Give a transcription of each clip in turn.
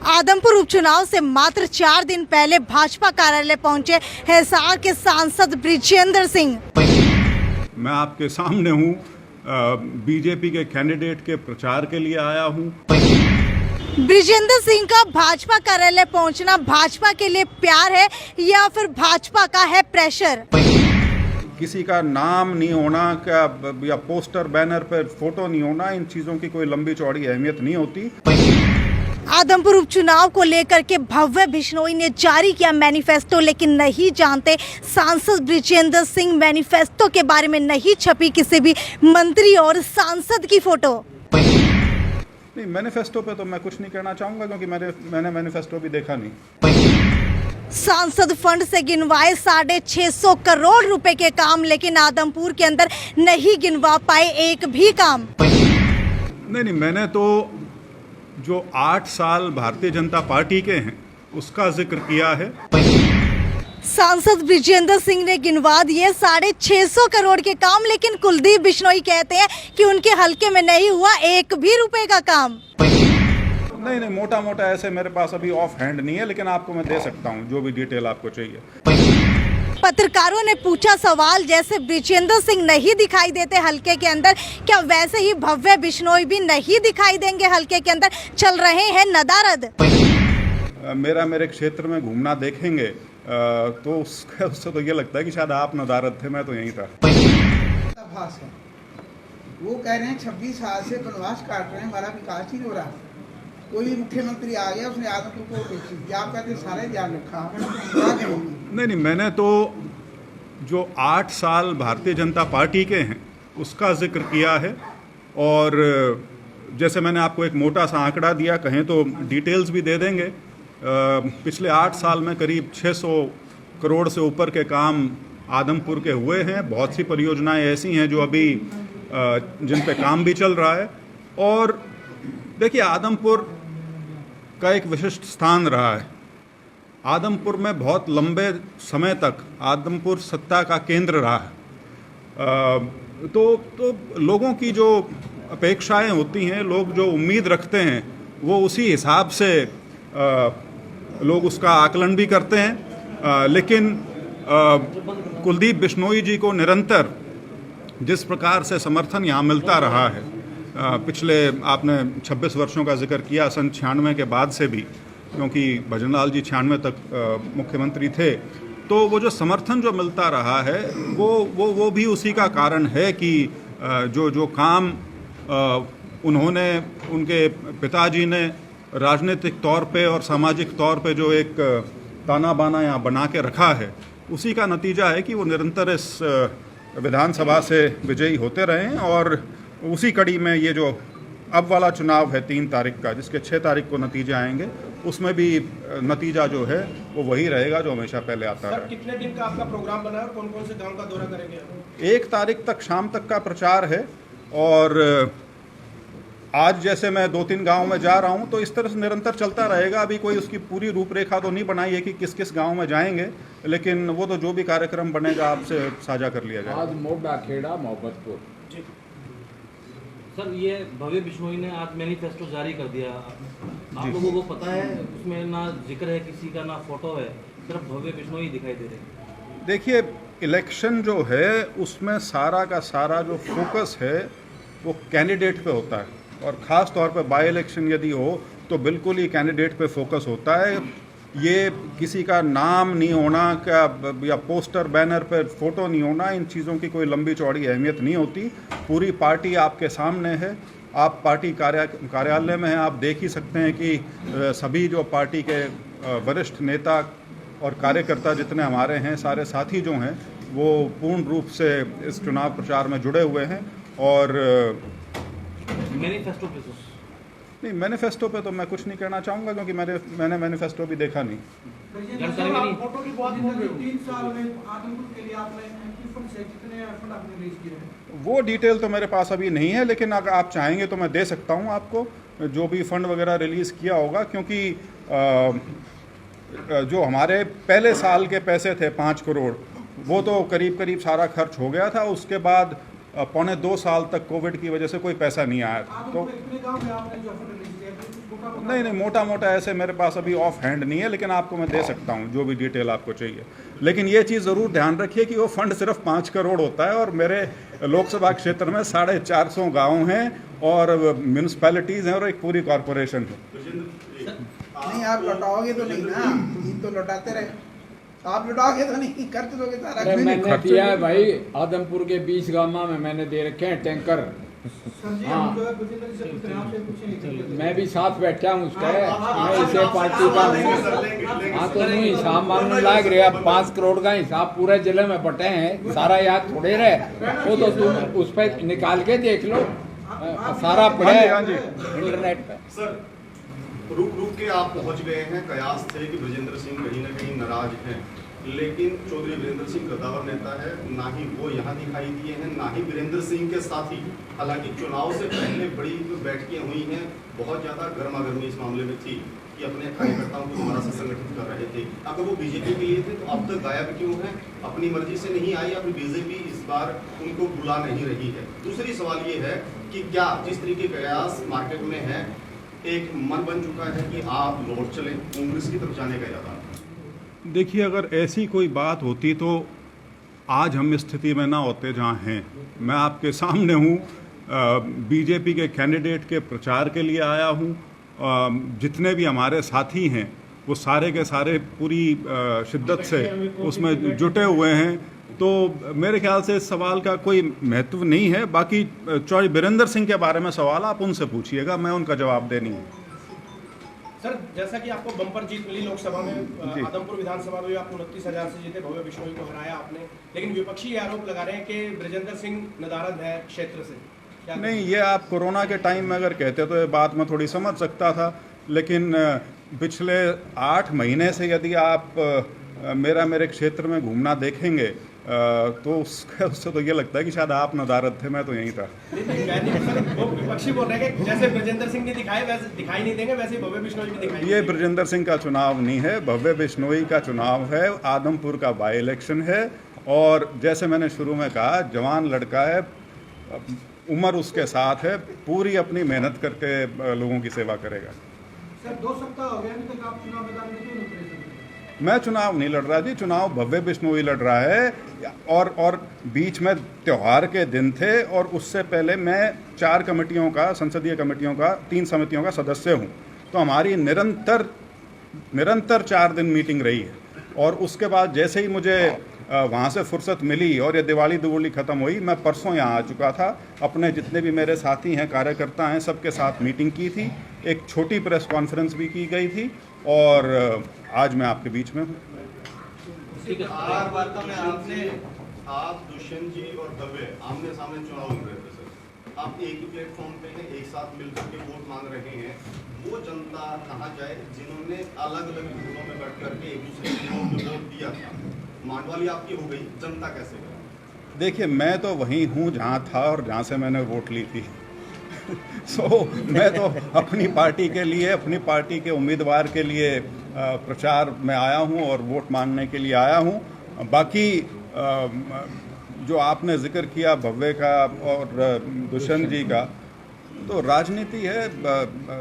आदमपुर उपचुनाव से मात्र 4 दिन पहले भाजपा कार्यालय पहुंचे हिसार के सांसद बृजेंद्र सिंह। मैं आपके सामने हूं, बीजेपी के कैंडिडेट के प्रचार के लिए आया हूं। बृजेंद्र सिंह का भाजपा कार्यालय पहुंचना भाजपा के लिए प्यार है या फिर भाजपा का है प्रेशर? किसी का नाम नहीं होना या पोस्टर बैनर पर फोटो नहीं होना, इन चीजों की कोई लंबी चौड़ी अहमियत नहीं होती। आदमपुर उपचुनाव को लेकर के भव्य बिश्नोई ने जारी किया मैनिफेस्टो, लेकिन नहीं जानते सांसद बृजेंद्र सिंह मैनिफेस्टो के बारे में नहीं छपी किसी भी मंत्री और सांसद की फोटो। नहीं, मैनिफेस्टो पे तो मैं कुछ नहीं कहना चाहूंगा क्योंकि मैंने मैनिफेस्टो भी देखा नहीं। सांसद फंड से गिनवाए 650 करोड़ रुपए के काम, लेकिन आदमपुर के अंदर नहीं गिनवा पाए एक भी काम। नहीं, मैंने तो जो 8 साल भारतीय जनता पार्टी के हैं उसका जिक्र किया है। सांसद बृजेंद्र सिंह ने गिनवा दिए 650 करोड़ के काम, लेकिन कुलदीप बिश्नोई कहते हैं कि उनके हलके में नहीं हुआ एक भी रुपए का काम। नहीं, मोटा मोटा ऐसे मेरे पास अभी ऑफ हैंड नहीं है, लेकिन आपको मैं दे सकता हूँ जो भी डिटेल आपको चाहिए। पत्रकारों ने पूछा सवाल, जैसे बृजेंद्र सिंह नहीं दिखाई देते हलके के अंदर, क्या वैसे ही भव्य बिश्नोई भी नहीं दिखाई देंगे हलके के अंदर? चल रहे हैं नदारद। मेरे क्षेत्र में घूमना देखेंगे तो उससे तो ये लगता है कि शायद आप नदारद थे, मैं तो यहीं था। वो कह रहे हैं 26 साल से वनवास काट रहे हैं, हमारा विकास ही हो रहा है। कोई मुख्यमंत्री आ गया, उसने आदमपुर को देखी, आप कहते सारे ध्यान रखा। नहीं, मैंने तो जो 8 साल भारतीय जनता पार्टी के हैं उसका जिक्र किया है, और जैसे मैंने आपको एक मोटा सा आंकड़ा दिया, कहें तो डिटेल्स भी दे देंगे। पिछले 8 साल में करीब 600 करोड़ से ऊपर के काम आदमपुर के हुए हैं। बहुत सी परियोजनाएं ऐसी हैं जो अभी जिन पे काम भी चल रहा है। और देखिए, आदमपुर का एक विशिष्ट स्थान रहा है। आदमपुर में बहुत लंबे समय तक आदमपुर सत्ता का केंद्र रहा है। तो लोगों की जो अपेक्षाएं होती हैं, लोग जो उम्मीद रखते हैं, वो उसी हिसाब से लोग उसका आकलन भी करते हैं। लेकिन कुलदीप बिश्नोई जी को निरंतर जिस प्रकार से समर्थन यहाँ मिलता रहा है, पिछले आपने 26 वर्षों का जिक्र किया, सन 96 के बाद से भी, क्योंकि भजनलाल जी 96 तक मुख्यमंत्री थे, तो वो जो समर्थन जो मिलता रहा है वो भी उसी का कारण है कि जो काम उन्होंने, उनके पिताजी ने राजनीतिक तौर पे और सामाजिक तौर पे जो एक ताना बाना यहाँ बना के रखा है, उसी का नतीजा है कि वो निरंतर इस विधानसभा से विजयी होते रहे हैं। और उसी कड़ी में ये जो अब वाला चुनाव है 3 तारीख का, जिसके 6 तारीख को नतीजे आएंगे, उसमें भी नतीजा जो है वो वही रहेगा जो हमेशा पहले आता है। कितने दिन का आपका प्रोग्राम बना है और कौन कौन से गांव का दौरा करेंगे? 1 तारीख तक शाम तक का प्रचार है, और आज जैसे मैं 2-3 गांव में जा रहा हूं, तो इस तरह से निरंतर चलता रहेगा। अभी कोई उसकी पूरी रूपरेखा तो नहीं बनाई है कि किस किस गांव में जाएंगे, लेकिन वो तो जो भी कार्यक्रम बनेगा आपसे साझा कर लिया जाएगा। आज मोड़ा खेड़ा मोहब्बतपुर। सर, ये भव्य बिश्नोई ने आज मैनिफेस्टो जारी कर दिया, आप लोगों को पता है? उसमें ना जिक्र है किसी का, ना फोटो है, सिर्फ भव्य बिश्नोई दिखाई दे रहे। देखिए, इलेक्शन जो है उसमें सारा का सारा जो फोकस है वो कैंडिडेट पे होता है, और ख़ास तौर पे बाई इलेक्शन यदि हो तो बिल्कुल ही कैंडिडेट पे फोकस होता है। ये किसी का नाम नहीं होना या पोस्टर बैनर पर फोटो नहीं होना, इन चीज़ों की कोई लंबी चौड़ी अहमियत नहीं होती। पूरी पार्टी आपके सामने है, आप पार्टी कार्यालय में हैं, आप देख ही सकते हैं कि सभी जो पार्टी के वरिष्ठ नेता और कार्यकर्ता जितने हमारे हैं, सारे साथी जो हैं, वो पूर्ण रूप से इस चुनाव प्रचार में जुड़े हुए हैं। और मैनिफेस्टो पे नहीं, मैनिफेस्टो पे तो मैं कुछ नहीं कहना चाहूँगा क्योंकि मैंने मैनिफेस्टो भी देखा नहीं। वो डिटेल तो मेरे पास अभी नहीं है, लेकिन अगर आप चाहेंगे तो मैं दे सकता हूँ आपको जो भी फंड वगैरह रिलीज़ किया होगा, क्योंकि जो हमारे पहले साल के पैसे थे 5 करोड़, वो तो करीब सारा खर्च हो गया था। उसके बाद 1.25 साल तक कोविड की वजह से कोई पैसा नहीं आया था। तो नहीं नहीं, मोटा मोटा ऐसे मेरे पास अभी ऑफ हैंड नहीं है, लेकिन आपको मैं दे सकता हूँ जो भी डिटेल आपको चाहिए। लेकिन ये चीज़ ज़रूर ध्यान रखिए कि वो फंड सिर्फ 5 करोड़ होता है और मेरे लोकसभा क्षेत्र में 450 गाँव हैं और म्यूनसिपैलिटीज़ हैं और एक पूरी कॉरपोरेशन है। नहीं, आप लौटाओगे तो नहीं ना, इन तो लौटाते रहे, आप लौटाओगे तो नहीं, खर्च दोगे सारा। अरे मैंने किया है भाई, आदमपुर के 20 गाँव में मैंने दे रखे हैं टैंकर। हाँ, मैं भी साथ बैठा हूँ उसका, मैं इसे पार्टी का हूँ। हाँ तो नहीं, हिसाब मांगने लायक रहे। अब 5 करोड़ का हिसाब पूरे जिले में बटे हैं, सारा याद थोड़े रहे वो तो तुम उस पर निकाल के देख लो, सारा पड़ा है इंटरनेट पे। सर, रुक के आप पहुंच गए हैं, कयास थे कि ब्रजेंद्र सिंह कहीं ना कहीं नाराज हैं, लेकिन चौधरी वीरेंद्र सिंह कद्दावर नेता है, ना ही वो यहाँ दिखाई दिए हैं, ना ही वीरेंद्र सिंह के साथी। हालांकि चुनाव से पहले बड़ी बैठकें हुई हैं, बहुत ज़्यादा गर्मागर्मी इस मामले में थी कि अपने कार्यकर्ताओं को दोबारा से संगठित कर रहे थे। अगर वो बीजेपी के लिए थे तो अब तक गायब क्यों हैं? अपनी मर्जी से नहीं आई या फिर बीजेपी इस बार उनको बुला नहीं रही है? दूसरी सवाल ये है कि क्या जिस तरीके कयास मार्केट में है, एक मन बन चुका है कि आप लौट चलें, कांग्रेस की तरफ जाने का इरादा? देखिए, अगर ऐसी कोई बात होती तो आज हम इस स्थिति में ना होते जहाँ हैं। मैं आपके सामने हूँ, बीजेपी के कैंडिडेट के प्रचार के लिए आया हूँ। जितने भी हमारे साथी हैं वो सारे के सारे पूरी शिद्दत से उसमें जुटे हुए हैं, तो मेरे ख्याल से इस सवाल का कोई महत्व नहीं है। बाकी चौधरी वीरेंद्र सिंह के बारे में सवाल आप उनसे पूछिएगा, मैं उनका जवाब दे नहीं हूँ। सर, जैसा कि आपको बम्पर जीत मिली लोकसभा में, आदमपुर विधानसभा में आप 29,000 से जीते, भव्य बिश्नोई को हराया आपने, लेकिन विपक्षी ये आरोप लगा रहे हैं कि ब्रजेंद्र सिंह नदारद है क्षेत्र से। क्या नहीं, ये आप कोरोना के टाइम में अगर कहते तो ये बात मैं थोड़ी समझ सकता था, लेकिन पिछले 8 महीने से यदि आप मेरे क्षेत्र में घूमना देखेंगे तो उससे तो ये लगता है कि शायद आप नदारद थे, मैं तो यहीं था। वो विपक्षी बोल रहे हैं कि जैसे ब्रजेंद्र सिंह ने दिखाए वैसे दिखाई नहीं देंगे, वैसे भव्य बिश्नोई भी दिखाई। ये ब्रजेंद्र सिंह का चुनाव नहीं है, भव्य बिश्नोई का चुनाव है, आदमपुर का बाई इलेक्शन है। और जैसे मैंने शुरू में कहा, जवान लड़का है, उम्र उसके साथ है, पूरी अपनी मेहनत करके लोगों की सेवा करेगा। सर, 2 सप्ताह हो गए अभी तक आप चुनाव मैदान में क्यों नहीं? मैं चुनाव नहीं लड़ रहा जी, चुनाव भव्य बिश्नोई लड़ रहा है। और बीच में त्यौहार के दिन थे और उससे पहले मैं 4 कमेटियों का, संसदीय कमेटियों का, 3 समितियों का सदस्य हूँ, तो हमारी निरंतर 4 दिन मीटिंग रही है। और उसके बाद जैसे ही मुझे वहाँ से फुर्सत मिली और ये दिवाली दुवाली ख़त्म हुई, मैं परसों यहाँ आ चुका था, अपने जितने भी मेरे साथी हैं, कार्यकर्ता हैं, सबके साथ मीटिंग की थी, एक छोटी प्रेस कॉन्फ्रेंस भी की गई थी और आज मैं आपके बीच में हूँ। आप दुष्यंत जी और दवे आमने सामने चुनाव लड़ रहे थे सर, आप एक ही प्लेटफॉर्म पे हैं, एक साथ मिलकर के वोट मांग रहे हैं, वो जनता कहाँ जाए जिन्होंने अलग अलग बूथों में बैठ करके एक दूसरे को वोट दिया था? मांडवाली आपकी हो गई, जनता कैसे गई? देखिए, मैं तो वहीं हूँ जहाँ था और जहाँ से मैंने वोट ली थी। मैं तो अपनी पार्टी के लिए, अपनी पार्टी के उम्मीदवार के लिए प्रचार में आया हूँ और वोट मांगने के लिए आया हूँ। बाकी जो आपने जिक्र किया भव्य का और दुष्यंत जी का, तो राजनीति है,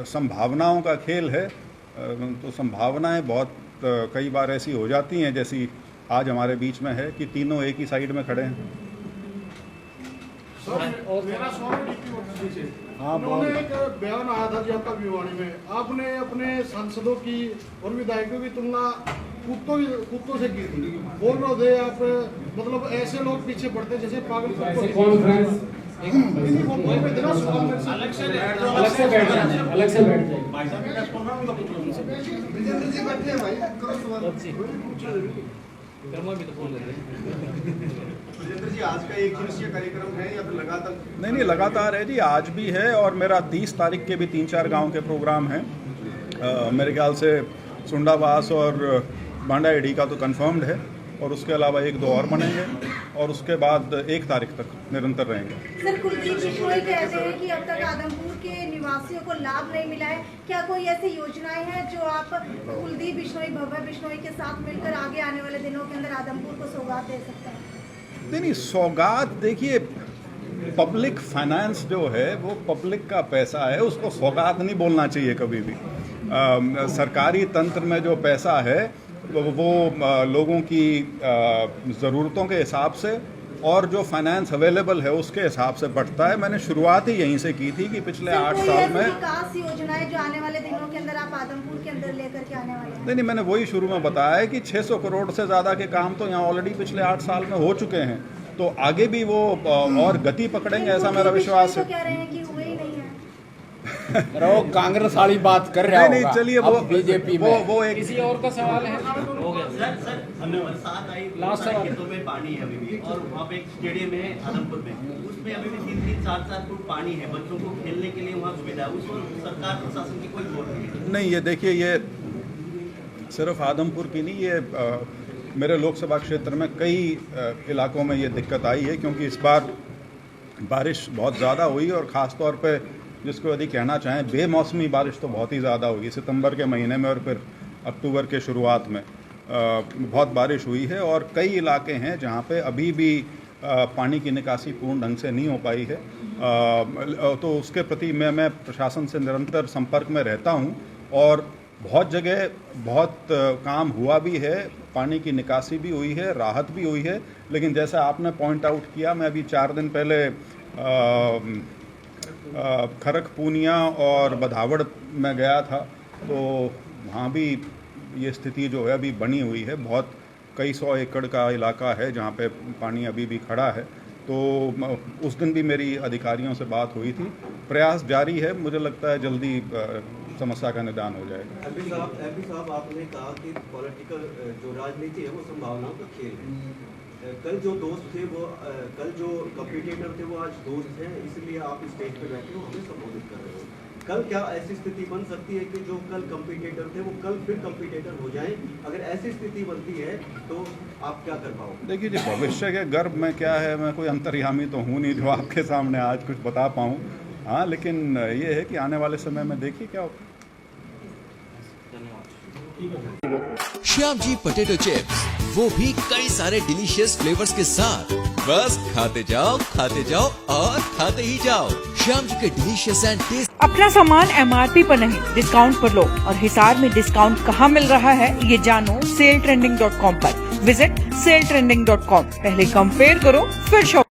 संभावनाओं का खेल है। तो संभावनाएं बहुत कई बार ऐसी हो जाती हैं जैसी आज हमारे बीच में है कि तीनों एक ही साइड में खड़े हैं। मेरा सवाल उन्होंने एक बयान आया था जनता भिवानी में, आपने अपने सांसदों की और विधायकों की तुलना कुत्तों से की थी। बोल रहे थे आप, मतलब ऐसे लोग पीछे बढ़ते जैसे पागल कुत्तों। अलग से बैठ ब्रजेंद्र जी, आज का एक दिवसीय कार्यक्रम है या फिर लगातार? नहीं, लगातार है जी, आज भी है और मेरा 30 तारीख के भी 3-4 गांव के प्रोग्राम हैं। मेरे ख्याल से सुंडावास और बांडा एडी का तो कंफर्म्ड है और उसके अलावा 1-2 और बनेंगे और उसके बाद 1 तारीख तक निरंतर रहेंगे। सर, कुलदीप बिश्नोई कहते हैं कि अब तक आदमपुर के निवासियों को लाभ नहीं मिला है, क्या कोई ऐसी योजनाएं हैं जो आप कुलदीप बिश्नोई, भव्य बिश्नोई के साथ मिलकर आगे आने वाले दिनों के अंदर आदमपुर को सौगात दे सकते हैं? नहीं, सौगात देखिए, पब्लिक फाइनेंस जो है वो पब्लिक का पैसा है, उसको सौगात नहीं बोलना चाहिए कभी भी। सरकारी तंत्र में जो पैसा है वो लोगों की ज़रूरतों के हिसाब से और जो फाइनेंस अवेलेबल है उसके हिसाब से बढ़ता है। मैंने शुरुआत ही यहीं से की थी कि पिछले 8 साल में विकास योजनाएं जो आने वाले दिनों के अंदर आप आदमपुर के अंदर लेकर के आने वाले हैं। नहीं, मैंने वही शुरू में बताया है कि 600 करोड़ से ज़्यादा के काम तो यहाँ ऑलरेडी पिछले 8 साल में हो चुके हैं, तो आगे भी वो और गति पकड़ेंगे ऐसा मेरा विश्वास है। कह रहे हैं कि हुए ही नहीं है। वो कांग्रेस वाली बात कर रहा नहीं, चलिए वो बीजेपी वो एक किसी और का सवाल है। हो गया सर हमने बरसात आई, लास्ट सवाल। खेतों में पानी है अभी भी, और वहाँ पे एक स्टेडियम है आदमपुर में, उसमें अभी भी 3-3, 4-4 फुट पानी है, बच्चों को खेलने के लिए वहाँ सुविधा है, उस पर सरकार प्रशासन की कोई जोर नहीं है। नहीं, ये देखिए, ये सिर्फ आदमपुर की नहीं, ये मेरे लोकसभा क्षेत्र में कई इलाकों में ये दिक्कत आई है, क्योंकि इस बार बारिश बहुत ज़्यादा हुई और ख़ास तौर पे जिसको यदि कहना चाहें बेमौसमी बारिश तो बहुत ही ज़्यादा हुई। सितंबर के महीने में और फिर अक्टूबर के शुरुआत में बहुत बारिश हुई है, और कई इलाके हैं जहाँ पे अभी भी पानी की निकासी पूर्ण ढंग से नहीं हो पाई है। तो उसके प्रति मैं प्रशासन से निरंतर संपर्क में रहता हूँ, और बहुत जगह बहुत काम हुआ भी है, पानी की निकासी भी हुई है, राहत भी हुई है। लेकिन जैसा आपने पॉइंट आउट किया, मैं अभी 4 दिन पहले खरक पूनिया और बधावड़ में गया था, तो वहाँ भी ये स्थिति जो है अभी बनी हुई है। बहुत कई 100 एकड़ का इलाका है जहाँ पे पानी अभी भी खड़ा है। तो उस दिन भी मेरी अधिकारियों से बात हुई थी, प्रयास जारी है, मुझे लगता है जल्दी समस्या का निदान हो जाएगा। एमपी साहब आपने कहा कि पॉलिटिकल जो राजनीति है वो संभावनाओं का खेल है। कल जो दोस्त थे वो कल जो कॉम्पिटिटर थे वो आज दोस्त हैं, इसलिए आप स्टेज पे बैठे हो, हमें संबोधित कर रहे हो। कल क्या ऐसी स्थिति बन सकती है कि जो कल कॉम्पिटिटर थे वो कल फिर कॉम्पिटिटर हो जाएं? अगर ऐसी स्थिति बनती है तो आप क्या कर पाओगे? देखिए जी, भविष्य के गर्भ में क्या है, मैं कोई अंतर्यामी तो हूँ नहीं जो आपके सामने आज कुछ बता पाऊँ। हाँ, लेकिन ये है कि आने वाले समय में देखिए क्या होगा। श्याम जी पोटैटो चिप्स, वो भी कई सारे डिलीशियस फ्लेवर्स के साथ। बस खाते जाओ और खाते ही जाओ। श्याम जी के डिलीशियस एंड टेस्ट। अपना सामान MRP पर नहीं, डिस्काउंट पर लो। और हिसार में डिस्काउंट कहाँ मिल रहा है ये जानो SaleTrending.com पर। Visit SaleTrending.com। पहले कंपेयर करो फिर शॉप।